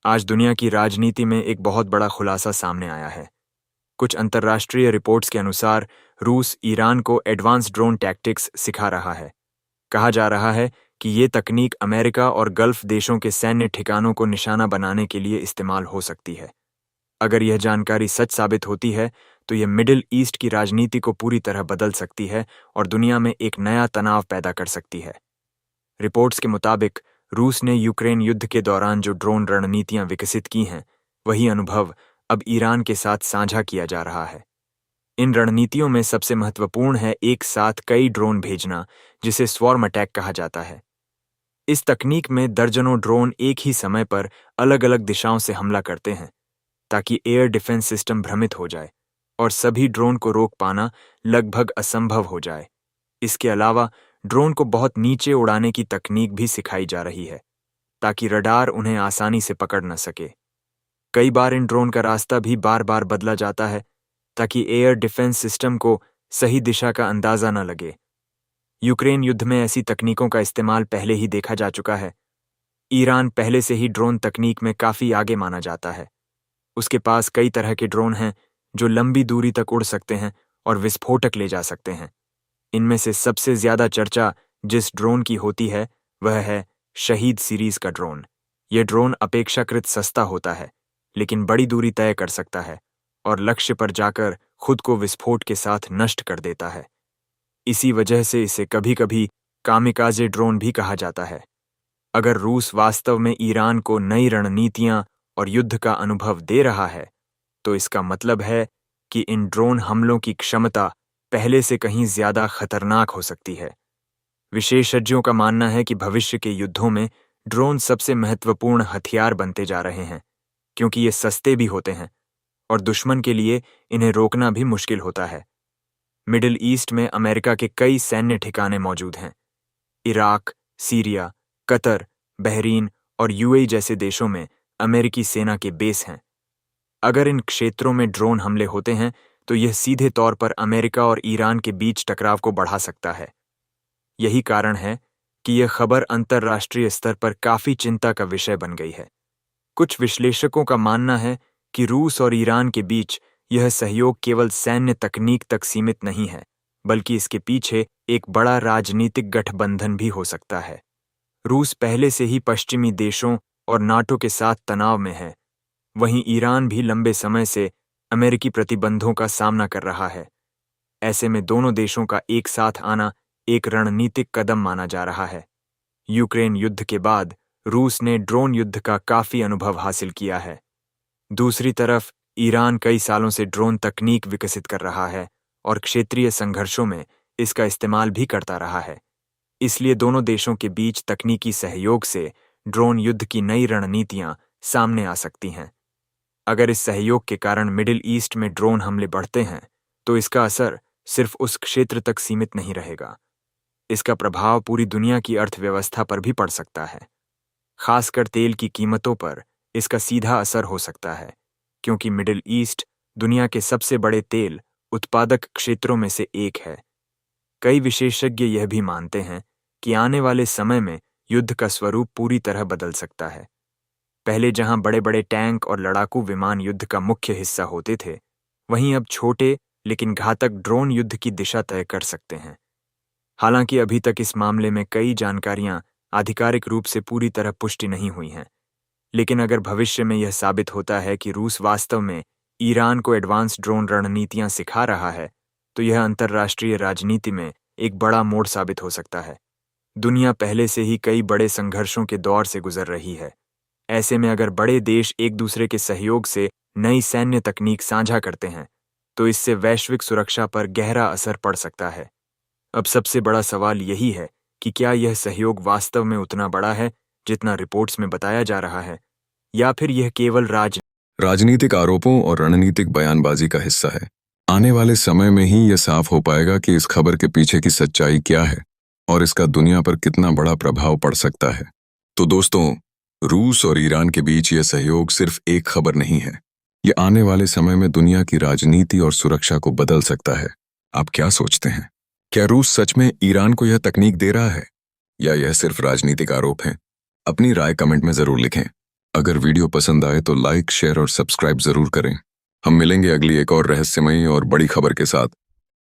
आज दुनिया की राजनीति में एक बहुत बड़ा खुलासा सामने आया है। कुछ अंतर्राष्ट्रीय रिपोर्ट्स के अनुसार रूस ईरान को एडवांस ड्रोन टैक्टिक्स सिखा रहा है। कहा जा रहा है कि ये तकनीक अमेरिका और गल्फ देशों के सैन्य ठिकानों को निशाना बनाने के लिए इस्तेमाल हो सकती है। अगर यह जानकारी सच साबित होती है तो यह मिडिल ईस्ट की राजनीति को पूरी तरह बदल सकती है और दुनिया में एक नया तनाव पैदा कर सकती है। रिपोर्ट्स के मुताबिक रूस ने यूक्रेन युद्ध के दौरान जो ड्रोन रणनीतियां विकसित की हैं, वही अनुभव अब ईरान के साथ साझा किया जा रहा है। इन रणनीतियों में सबसे महत्वपूर्ण है एक साथ कई ड्रोन भेजना, जिसे स्वॉर्म अटैक कहा जाता है। इस तकनीक में दर्जनों ड्रोन एक ही समय पर अलग-अलग दिशाओं से हमला करते हैं, ताकि एयर डिफेंस सिस्टम भ्रमित हो जाए और सभी ड्रोन को रोक पाना लगभग असंभव हो जाए। इसके अलावा ड्रोन को बहुत नीचे उड़ाने की तकनीक भी सिखाई जा रही है, ताकि रडार उन्हें आसानी से पकड़ न सके। कई बार इन ड्रोन का रास्ता भी बार-बार बदला जाता है, ताकि एयर डिफेंस सिस्टम को सही दिशा का अंदाजा न लगे। यूक्रेन युद्ध में ऐसी तकनीकों का इस्तेमाल पहले ही देखा जा चुका है। ईरान पहले से ही ड्रोन तकनीक में काफी आगे माना जाता है। उसके पास कई तरह के ड्रोन हैं जो लंबी दूरी तक उड़ सकते हैं और विस्फोटक ले जा सकते हैं। इनमें से सबसे ज्यादा चर्चा जिस ड्रोन की होती है वह है शहीद सीरीज का ड्रोन। यह ड्रोन अपेक्षाकृत सस्ता होता है, लेकिन बड़ी दूरी तय कर सकता है और लक्ष्य पर जाकर खुद को विस्फोट के साथ नष्ट कर देता है। इसी वजह से इसे कभी-कभी कामिकाजे ड्रोन भी कहा जाता है। अगर रूस वास्तव में ईरान को नई रणनीतियां और युद्ध का अनुभव दे रहा है, तो इसका मतलब है कि इन ड्रोन हमलों की क्षमता पहले से कहीं ज्यादा खतरनाक हो सकती है। विशेषज्ञों का मानना है कि भविष्य के युद्धों में ड्रोन सबसे महत्वपूर्ण हथियार बनते जा रहे हैं, क्योंकि ये सस्ते भी होते हैं और दुश्मन के लिए इन्हें रोकना भी मुश्किल होता है। मिडिल ईस्ट में अमेरिका के कई सैन्य ठिकाने मौजूद हैं। इराक, सीरिया, कतर, बहरीन और यूएई जैसे देशों में अमेरिकी सेना के बेस हैं। अगर इन क्षेत्रों में ड्रोन हमले होते हैं तो यह सीधे तौर पर अमेरिका और ईरान के बीच टकराव को बढ़ा सकता है। यही कारण है कि यह खबर अंतर्राष्ट्रीय स्तर पर काफी चिंता का विषय बन गई है। कुछ विश्लेषकों का मानना है कि रूस और ईरान के बीच यह सहयोग केवल सैन्य तकनीक तक सीमित नहीं है, बल्कि इसके पीछे एक बड़ा राजनीतिक गठबंधन भी हो सकता है। रूस पहले से ही पश्चिमी देशों और नाटो के साथ तनाव में है, वहीं ईरान भी लंबे समय से अमेरिकी प्रतिबंधों का सामना कर रहा है। ऐसे में दोनों देशों का एक साथ आना एक रणनीतिक कदम माना जा रहा है। यूक्रेन युद्ध के बाद रूस ने ड्रोन युद्ध का काफी अनुभव हासिल किया है। दूसरी तरफ ईरान कई सालों से ड्रोन तकनीक विकसित कर रहा है और क्षेत्रीय संघर्षों में इसका इस्तेमाल भी करता रहा है। इसलिए दोनों देशों के बीच तकनीकी सहयोग से ड्रोन युद्ध की नई रणनीतियां सामने आ सकती हैं। अगर इस सहयोग के कारण मिडिल ईस्ट में ड्रोन हमले बढ़ते हैं, तो इसका असर सिर्फ उस क्षेत्र तक सीमित नहीं रहेगा। इसका प्रभाव पूरी दुनिया की अर्थव्यवस्था पर भी पड़ सकता है। खासकर तेल की कीमतों पर इसका सीधा असर हो सकता है, क्योंकि मिडिल ईस्ट दुनिया के सबसे बड़े तेल उत्पादक क्षेत्रों में से एक है। कई विशेषज्ञ यह भी मानते हैं कि आने वाले समय में युद्ध का स्वरूप पूरी तरह बदल सकता है। पहले जहां बड़े-बड़े टैंक और लड़ाकू विमान युद्ध का मुख्य हिस्सा होते थे, वहीं अब छोटे लेकिन घातक ड्रोन युद्ध की दिशा तय कर सकते हैं। हालांकि अभी तक इस मामले में कई जानकारियां आधिकारिक रूप से पूरी तरह पुष्टि नहीं हुई हैं। लेकिन अगर भविष्य में यह साबित होता है कि रूस वास्तव में ईरान को एडवांस ड्रोन रणनीतियां सिखा रहा है, तो यह अंतर्राष्ट्रीय राजनीति में एक बड़ा मोड़ साबित हो सकता है। दुनिया पहले से ही कई बड़े संघर्षों के दौर से गुजर रही है। ऐसे में अगर बड़े देश एक दूसरे के सहयोग से नई सैन्य तकनीक साझा करते हैं, तो इससे वैश्विक सुरक्षा पर गहरा असर पड़ सकता है। अब सबसे बड़ा सवाल यही है कि क्या यह सहयोग वास्तव में उतना बड़ा है जितना रिपोर्ट्स में बताया जा रहा है, या फिर यह केवल राजनीतिक आरोपों और रणनीतिक बयानबाजी का हिस्सा है। आने वाले समय में ही यह साफ हो पाएगा कि इस खबर के पीछे की सच्चाई क्या है और इसका दुनिया पर कितना बड़ा प्रभाव पड़ सकता है। तो दोस्तों, रूस और ईरान के बीच यह सहयोग सिर्फ एक खबर नहीं है। यह आने वाले समय में दुनिया की राजनीति और सुरक्षा को बदल सकता है। आप क्या सोचते हैं? क्या रूस सच में ईरान को यह तकनीक दे रहा है, या यह सिर्फ राजनीतिक आरोप है? अपनी राय कमेंट में जरूर लिखें। अगर वीडियो पसंद आए तो लाइक, शेयर और सब्सक्राइब जरूर करें। हम मिलेंगे अगली एक और रहस्यमयी और बड़ी खबर के साथ।